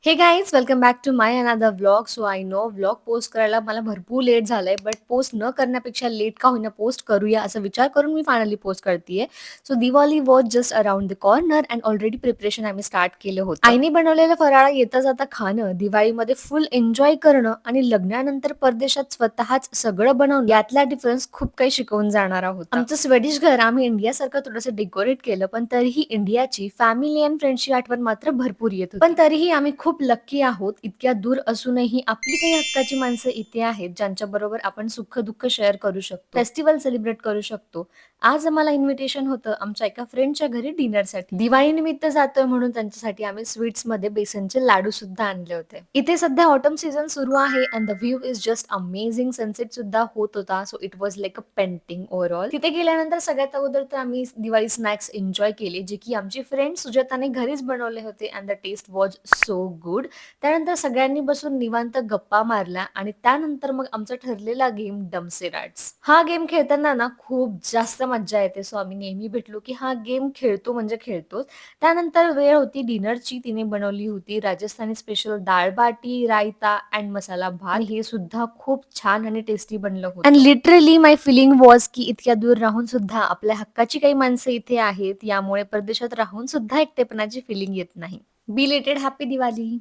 हे guys welcome back to my another vlog. So I know vlog post करायला मला भरपूर लेट झालंय, बट पोस्ट न करण्यापेक्षा लेट का होईना पोस्ट करूया असा विचार करून मी फायनली पोस्ट करतेय. So Diwali was just around the corner and already preparation आम्ही स्टार्ट केलं होतं. आईने बनवलेलं फराळ येता जाता खाणं, दिवाळीमध्ये फुल एन्जॉय करणं आणि लग्नानंतर परदेशात स्वतःच सगळं बनवणं यातला डिफरन्स खूप काही शिकवून जाणार आहोत. आमचं स्वेडिश घर आम्ही इंडियासारखं थोडंसं डेकोरेट केलं, पण तरीही इंडियाची फॅमिली अँड फ्रेंडची आठवण मात्र भरपूर येत होती. पण तरीही आम्ही खूप लकी आहोत. इतक्या दूर असूनही आपली काही हक्काची माणसं इथे आहेत, ज्यांच्या बरोबर आपण सुख-दुःख शेअर करू शकतो. फेस्टिव्हल सेलिब्रेट करू शकतो. आज आम्हाला इन्व्हिटेशन होतं आमच्या एका फ्रेंडच्या घरी डिनरसाठी. दिवाळीनिमित्त जातोय म्हणून त्यांच्यासाठी आम्ही स्वीट्समध्ये बेसनचे लाडू सुद्धा आणले होते. इथे सध्या ऑटम सीझन सुरू आहे and the view is just amazing. Sunset सुद्धा होत होता. So it was like a painting overall. तिथे गेल्यानंतर सगळ्यात अगोदर तर आम्ही दिवाळी स्नॅक्स एन्जॉय केले, जे की आमची फ्रेंड सुजाताने घरीच बनवले होते and the taste was so good. त्यानंतर सगळ्यांनी बसून निवांत गप्पा मारल्या आणि त्यानंतर मग आमचा ठरलेला गेम डमसेराट्स. हा गेम खेळताना ना खूप जास्त मज्जा येते. सो आम्ही नेहमी भेटलो की हा गेम खेळतो म्हणजे खेळतोच. त्यानंतर वेळ होती डिनरची. तिने बनवली होती राजस्थानी स्पेशल डाळ बाटी, रायता अँड मसाला भात. आणि हे सुद्धा खूप छान आणि टेस्टी बनलं होतं. And literally my feeling was की इतक्या दूर राहून सुद्धा आपल्या हक्काची काही माणसं इथे आहेत. यामुळे परदेशात राहून सुद्धा एकटेपणाची फिलिंग येत नाही. Belated happy Diwali.